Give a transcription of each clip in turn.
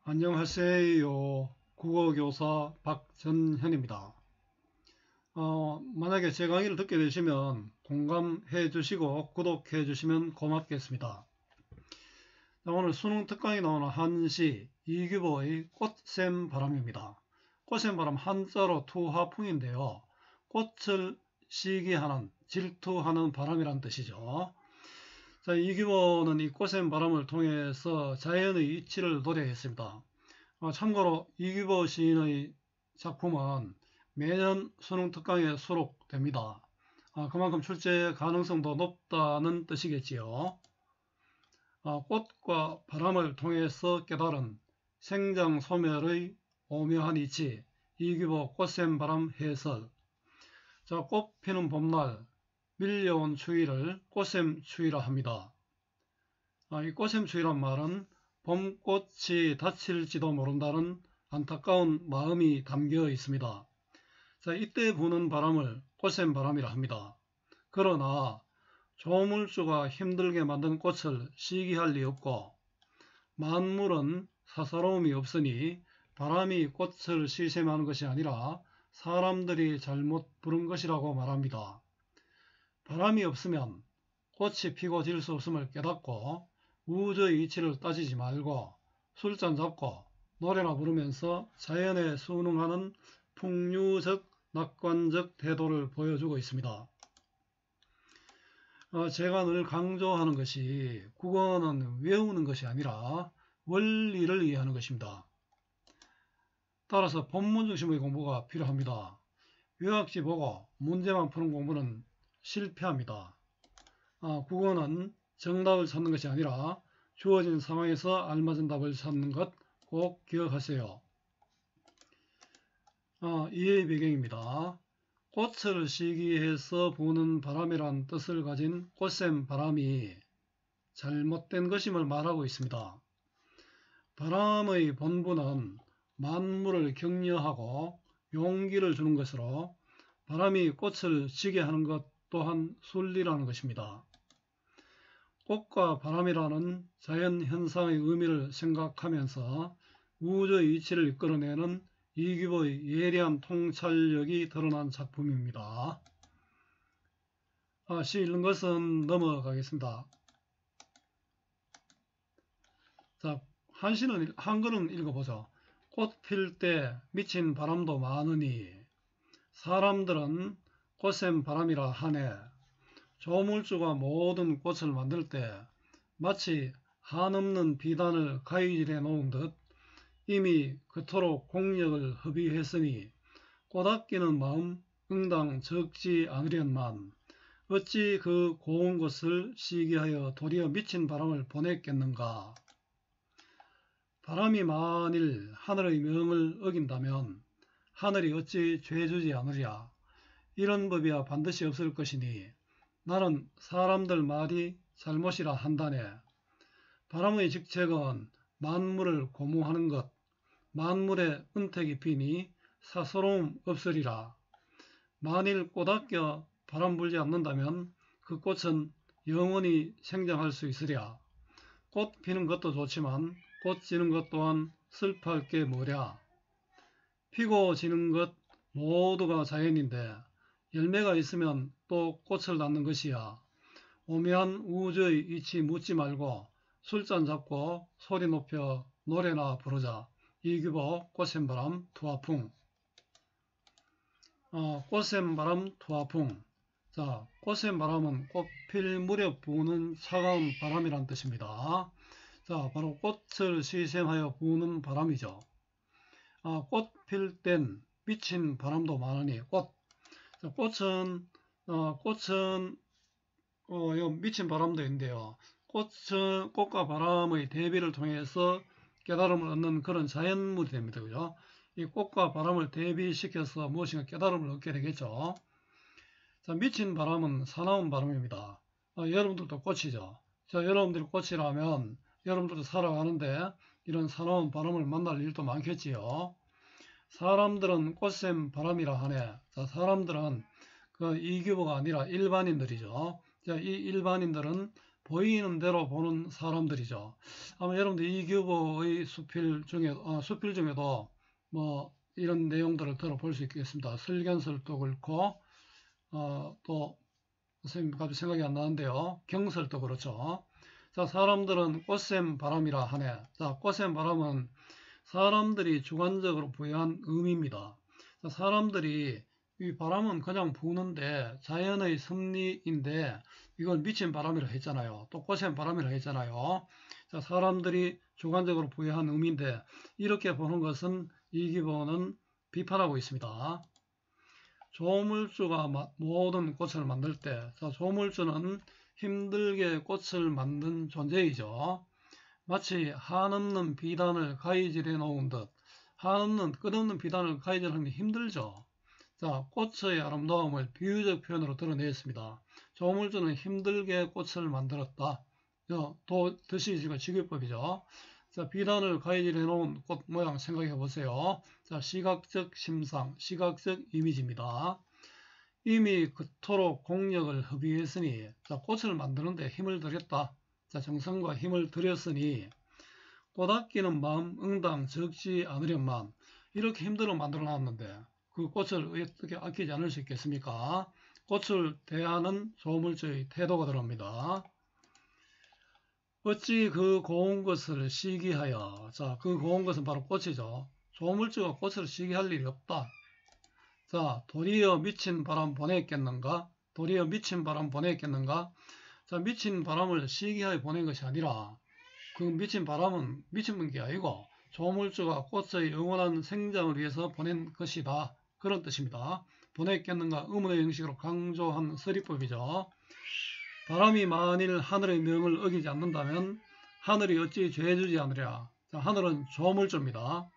안녕하세요. 국어교사 박전현입니다. 만약에 제 강의를 듣게 되시면 공감해 주시고 구독해 주시면 고맙겠습니다. 오늘 수능 특강에 나오는 한시 이규보의 꽃샘 바람입니다. 꽃샘 바람 한자로 투하풍인데요. 꽃을 시기하는, 질투하는 바람이란 뜻이죠. 자, 이규보는 이 꽃샘 바람을 통해서 자연의 이치를 노래했습니다. 참고로 이규보 시인의 작품은 매년 수능 특강에 수록됩니다. 그만큼 출제 가능성도 높다는 뜻이겠지요. 꽃과 바람을 통해서 깨달은 생장소멸의 오묘한 이치, 이규보 꽃샘 바람 해설. 자, 꽃 피는 봄날 밀려온 추위를 꽃샘 추위라 합니다. 이 꽃샘 추위란 말은 봄꽃이 다칠지도 모른다는 안타까운 마음이 담겨 있습니다. 자, 이때 부는 바람을 꽃샘 바람이라 합니다. 그러나 조물주가 힘들게 만든 꽃을 시기할 리 없고 만물은 사사로움이 없으니 바람이 꽃을 시샘하는 것이 아니라 사람들이 잘못 부른 것이라고 말합니다. 바람이 없으면 꽃이 피고 질 수 없음을 깨닫고 우주의 이치를 따지지 말고 술잔 잡고 노래나 부르면서 자연에 순응하는 풍류적 낙관적 태도를 보여주고 있습니다. 제가 늘 강조하는 것이 국어는 외우는 것이 아니라 원리를 이해하는 것입니다. 따라서 본문 중심의 공부가 필요합니다. 요약지 보고 문제만 푸는 공부는 실패합니다. 국어는 정답을 찾는 것이 아니라 주어진 상황에서 알맞은 답을 찾는 것 꼭 기억하세요. 이해의 배경입니다. 꽃을 시기해서 부는 바람이란 뜻을 가진 꽃샘 바람이 잘못된 것임을 말하고 있습니다. 바람의 본분은 만물을 격려하고 용기를 주는 것으로 바람이 꽃을 지게 하는 것 또한 순리라는 것입니다. 꽃과 바람이라는 자연현상의 의미를 생각하면서 우주의 이치를 이끌어내는 이규보의 예리한 통찰력이 드러난 작품입니다. 시 읽는 것은 넘어가겠습니다. 자, 한글은 읽어보죠. 꽃 필 때 미친 바람도 많으니 사람들은 꽃샘 바람이라 하네. 조물주가 모든 꽃을 만들 때 마치 한없는 비단을 가위질해 놓은 듯 이미 그토록 공력을 허비했으니 꽃 아끼는 마음 응당 적지 않으련만 어찌 그 고운 것을 시기하여 도리어 미친 바람을 보냈겠는가. 바람이 만일 하늘의 명을 어긴다면 하늘이 어찌 죄주지 않으랴. 이런 법이야 반드시 없을 것이니 나는 사람들 말이 잘못이라 한다네. 바람의 직책은 만물을 고무하는 것, 만물의 은택이 피니 사소로움 없으리라. 만일 꽃 아껴 바람 불지 않는다면 그 꽃은 영원히 생장할 수 있으랴. 꽃 피는 것도 좋지만 꽃 지는 것 또한 슬퍼할 게 뭐랴. 피고 지는 것 모두가 자연인데 열매가 있으면 또 꽃을 낳는 것이야. 오묘한 우주의 이치 묻지 말고 술잔 잡고 소리 높여 노래나 부르자. 이규보 꽃샘바람 투하풍. 꽃샘바람 투하풍. 자, 꽃샘바람은 꽃필 무렵 부는 차가운 바람이란 뜻입니다. 자, 바로 꽃을 시샘하여 부는 바람이죠. 꽃 필 땐 미친 바람도 많으니 꽃. 자, 꽃은 미친 바람도 있는데요. 꽃과 바람의 대비를 통해서 깨달음을 얻는 그런 자연물이 됩니다. 그죠? 이 꽃과 바람을 대비시켜서 무엇인가 깨달음을 얻게 되겠죠. 자, 미친 바람은 사나운 바람입니다. 여러분들도 꽃이죠. 자, 여러분들이 꽃이라면 여러분들도 살아가는데 이런 사나운 바람을 만날 일도 많겠지요. 사람들은 꽃샘 바람이라 하네. 자, 사람들은 그 이규보가 아니라 일반인들이죠. 자, 이 일반인들은 보이는 대로 보는 사람들이죠. 아마 여러분들 이규보의 수필 중에도 뭐 이런 내용들을 들어볼 수 있겠습니다. 설견설도 그렇고 또 선생님 갑자기 생각이 안 나는데요. 경설도 그렇죠. 자, 사람들은 꽃샘 바람이라 하네. 자, 꽃샘 바람은 사람들이 주관적으로 부여한 의미입니다. 자, 사람들이 이 바람은 그냥 부는데 자연의 섭리인데 이걸 미친 바람이라 했잖아요. 또 꽃샘 바람이라 했잖아요. 자, 사람들이 주관적으로 부여한 의미인데 이렇게 보는 것은 이기보는 비판하고 있습니다. 조물주가 모든 꽃을 만들 때, 자, 조물주는 힘들게 꽃을 만든 존재이죠. 마치 한없는 비단을 가위질해 놓은 듯, 끝없는 비단을 가위질하는 게 힘들죠. 자, 꽃의 아름다움을 비유적 표현으로 드러냈습니다. 조물주는 힘들게 꽃을 만들었다. 뜻이 지금 직유법이죠. 자, 비단을 가위질해 놓은 꽃 모양 생각해 보세요. 자, 시각적 심상, 시각적 이미지입니다. 이미 그토록 공력을 허비했으니, 자, 꽃을 만드는데 힘을 들였다. 자, 정성과 힘을 들였으니 꽃 아끼는 마음 응당 적지 않으련만 이렇게 힘들어 만들어 놨는데 그 꽃을 어떻게 아끼지 않을 수 있겠습니까? 꽃을 대하는 조물주의 태도가 들어옵니다. 어찌 그 고운 것을 시기하여, 자, 그 고운 것은 바로 꽃이죠. 조물주가 꽃을 시기할 일이 없다. 자, 도리어 미친 바람 보냈겠는가? 도리어 미친 바람 보냈겠는가? 자, 미친 바람을 시기하여 보낸 것이 아니라 그 미친 바람은 미친 게 아니고 조물주가 꽃의 영원한 생장을 위해서 보낸 것이다. 그런 뜻입니다. 보냈겠는가? 의문의 형식으로 강조한 서리법이죠. 바람이 만일 하늘의 명을 어기지 않는다면 하늘이 어찌 죄주지 않으랴. 자, 하늘은 조물주입니다.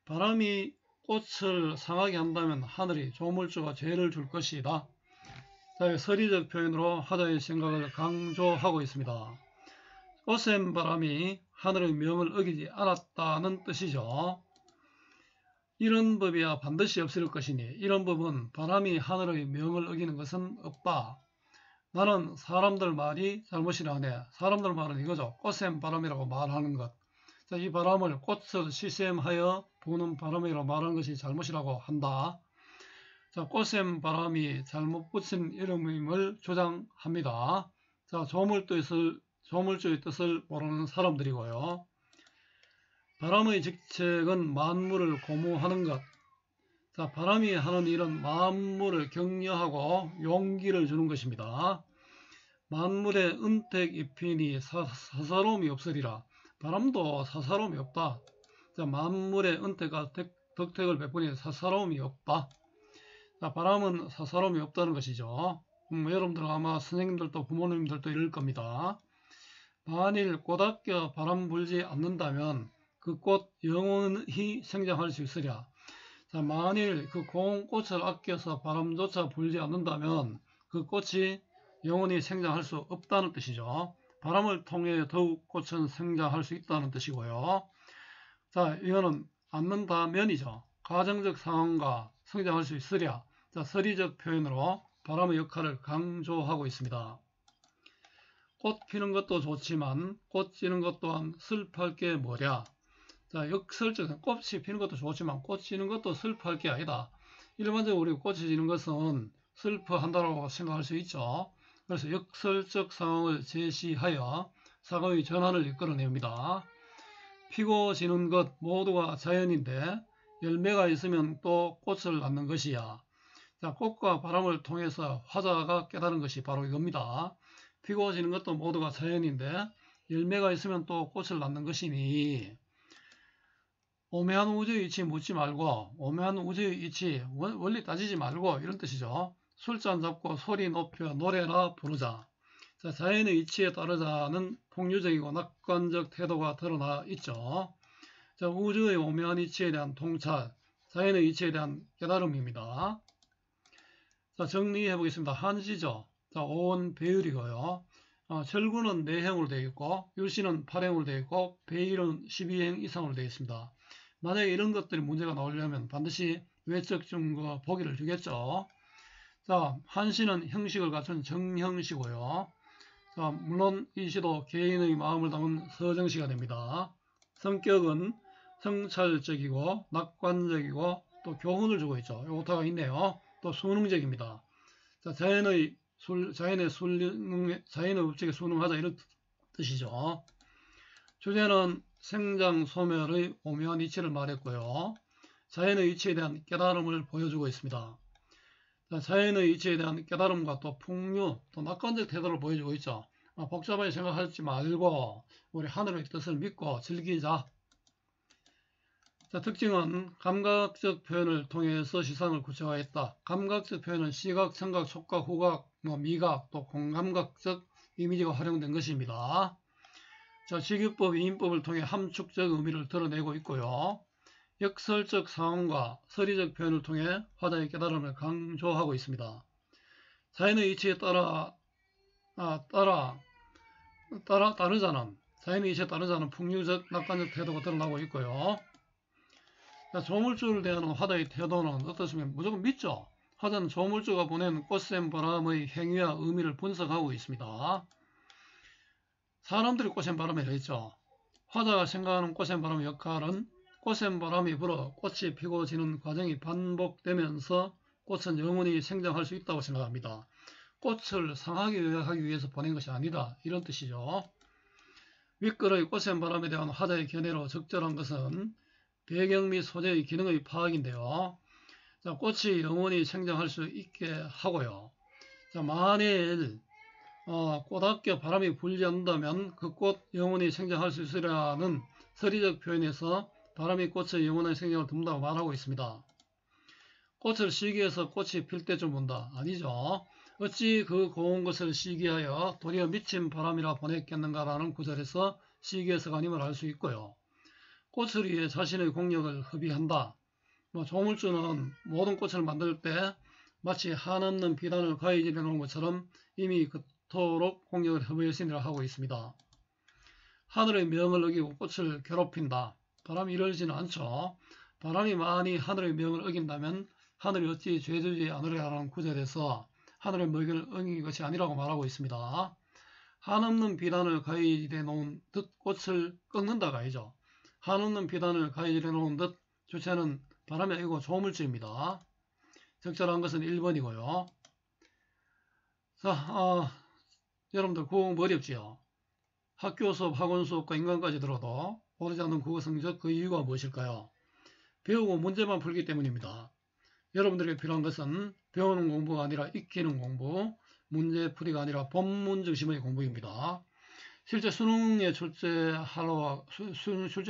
바람이 꽃을 상하게 한다면 하늘이 조물주가 죄를 줄 것이다. 자, 서리적 표현으로 하자의 생각을 강조하고 있습니다. 꽃샘 바람이 하늘의 명을 어기지 않았다는 뜻이죠. 이런 법이야 반드시 없을 것이니 이런 법은 바람이 하늘의 명을 어기는 것은 없다. 나는 사람들 말이 잘못이라 하네. 사람들 말은 이거죠. 꽃샘 바람이라고 말하는 것. 자, 이 바람을 꽃을 시샘하여 부는 바람이라고 말하는 것이 잘못이라고 한다. 자, 꽃샘 바람이 잘못 붙인 이름임을 주장합니다. 자, 조물주의 뜻을 모르는 사람들이고요. 바람의 직책은 만물을 고무하는 것. 자, 바람이 하는 일은 만물을 격려하고 용기를 주는 것입니다. 만물의 은택 입히니 사사로움이 없으리라. 바람도 사사로움이 없다. 자, 만물의 은택과 덕택을 베푸니 사사로움이 없다. 자, 바람은 사사로움이 없다는 것이죠. 여러분들 아마 선생님들도 부모님들도 이럴 겁니다. 만일 꽃 아껴 바람 불지 않는다면 그 꽃 영원히 생장할 수 있으랴. 자, 만일 그 고운 꽃을 아껴서 바람조차 불지 않는다면 그 꽃이 영원히 생장할 수 없다는 뜻이죠. 바람을 통해 더욱 꽃은 생장할 수 있다는 뜻이고요. 자, 이거는 않는다면이죠. 가정적 상황과 성장할 수 있으랴. 자, 서리적 표현으로 바람의 역할을 강조하고 있습니다. 꽃 피는 것도 좋지만 꽃 지는 것 또한 슬퍼할 게 뭐랴. 자, 역설적 꽃이 피는 것도 좋지만 꽃 지는 것도 슬퍼할 게 아니다. 일반적으로 우리가 꽃이 지는 것은 슬퍼한다고 생각할 수 있죠. 그래서 역설적 상황을 제시하여 사고의 전환을 이끌어냅니다. 피고 지는 것 모두가 자연인데 열매가 있으면 또 꽃을 낳는 것이야. 자, 꽃과 바람을 통해서 화자가 깨달은 것이 바로 이겁니다. 피고 지는 것도 모두가 자연인데 열매가 있으면 또 꽃을 낳는 것이니 오묘한 우주의 이치 묻지 말고 오묘한 우주의 이치 원리 따지지 말고 이런 뜻이죠. 술잔 잡고 소리 높여 노래나 부르자. 자, 자연의 이치에 따르자는 폭류적이고 낙관적 태도가 드러나 있죠. 자, 우주의 오묘한 이치에 대한 통찰, 자연의 이치에 대한 깨달음입니다. 자, 정리해 보겠습니다. 한시죠. 자, 오원 배율이고요. 절구는 4행으로 되어 있고 율시는 8행으로 되어 있고 배율은 12행 이상으로 되어 있습니다. 만약에 이런 것들이 문제가 나오려면 반드시 외적 증거 보기를 주겠죠. 자, 한시는 형식을 갖춘 정형시고요. 자, 물론 이 시도 개인의 마음을 담은 서정시가 됩니다. 성격은 성찰적이고 낙관적이고 또 교훈을 주고 있죠. 요 오타가 있네요. 또 수능적입니다. 자, 자연의 법칙에 순응하자 이런 뜻이죠. 주제는 생장 소멸의 오묘한 이치를 말했고요. 자연의 이치에 대한 깨달음을 보여주고 있습니다. 자, 자연의 이치에 대한 깨달음과 또 풍류, 또 낙관적 태도를 보여주고 있죠. 복잡하게 생각하지 말고 우리 하늘의 뜻을 믿고 즐기자. 자, 특징은 감각적 표현을 통해서 시선을 구체화했다. 감각적 표현은 시각, 청각, 촉각, 후각, 미각, 또 공감각적 이미지가 활용된 것입니다. 자, 직유법, 이인법을 통해 함축적 의미를 드러내고 있고요. 역설적 상황과 서리적 표현을 통해 화자의 깨달음을 강조하고 있습니다. 자연의 이치에 따르자는 자연의 이치에 따르자는 풍류적, 낙관적 태도가 드러나고 있고요. 자, 조물주를 대하는 화자의 태도는 어떻습니까? 무조건 믿죠. 화자는 조물주가 보낸 꽃샘 바람의 행위와 의미를 분석하고 있습니다. 사람들이 꽃샘 바람이라 했죠. 화자가 생각하는 꽃샘 바람의 역할은 꽃샘 바람이 불어 꽃이 피고 지는 과정이 반복되면서 꽃은 영원히 생장할 수 있다고 생각합니다. 꽃을 상하게 요약하기 위해서 보낸 것이 아니다. 이런 뜻이죠. 윗글의 꽃샘 바람에 대한 화자의 견해로 적절한 것은 배경 및 소재의 기능의 파악인데요. 자, 꽃이 영원히 생장할 수 있게 하고요. 자, 만일 꽃학교 바람이 불지 않는다면 그 꽃 영원히 생장할 수 있으라는 서리적 표현에서 바람이 꽃의 영원한 생장을 돕는다고 말하고 있습니다. 꽃을 시기해서 꽃이 필 때쯤 본다. 아니죠. 어찌 그 고운 것을 시기하여 도리어 미친 바람이라 보냈겠는가라는 구절에서 시기해서가 아님을 알 수 있고요. 꽃을 위해 자신의 공력을 허비한다. 조물주는 모든 꽃을 만들 때 마치 한없는 비단을 가위질해 놓은 것처럼 이미 그토록 공력을 허비했으니라 하고 있습니다. 하늘의 명을 어기고 꽃을 괴롭힌다. 바람이 이러지는 않죠. 바람이 많이 하늘의 명을 어긴다면 하늘이 어찌 죄지지 않으려는 구절에서 하늘의 명을 어긴 것이 아니라고 말하고 있습니다. 한없는 비단을 가위질해 놓은 듯 꽃을 꺾는다가 아니죠. 한없는 비단을 가위질해 놓은 듯 주체는 바람이 아니고 조물주입니다. 적절한 것은 1번이고요. 자, 여러분들 국어 공부 어렵지요? 학교 수업, 학원 수업과 인강까지 들어도 오르지 않는 국어 성적 그 이유가 무엇일까요? 배우고 문제만 풀기 때문입니다. 여러분들에게 필요한 것은 배우는 공부가 아니라 익히는 공부, 문제풀이가 아니라 본문 중심의 공부입니다. 실제 수능에 출제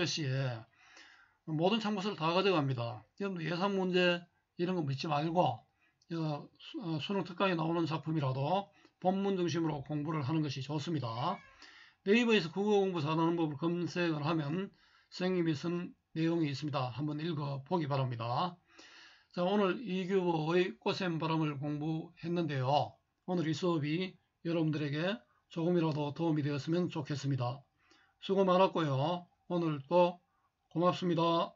시에 모든 참고서를 다 가져갑니다. 여러분들 예상 문제 이런 거 믿지 말고 수능 특강에 나오는 작품이라도 본문 중심으로 공부를 하는 것이 좋습니다. 네이버에서 국어 공부 잘하는 법을 검색을 하면 선생님이 쓴 내용이 있습니다. 한번 읽어보기 바랍니다. 자, 오늘 이규보의 꽃샘 바람을 공부했는데요. 오늘 이 수업이 여러분들에게 조금이라도 도움이 되었으면 좋겠습니다. 수고 많았고요. 오늘도 고맙습니다.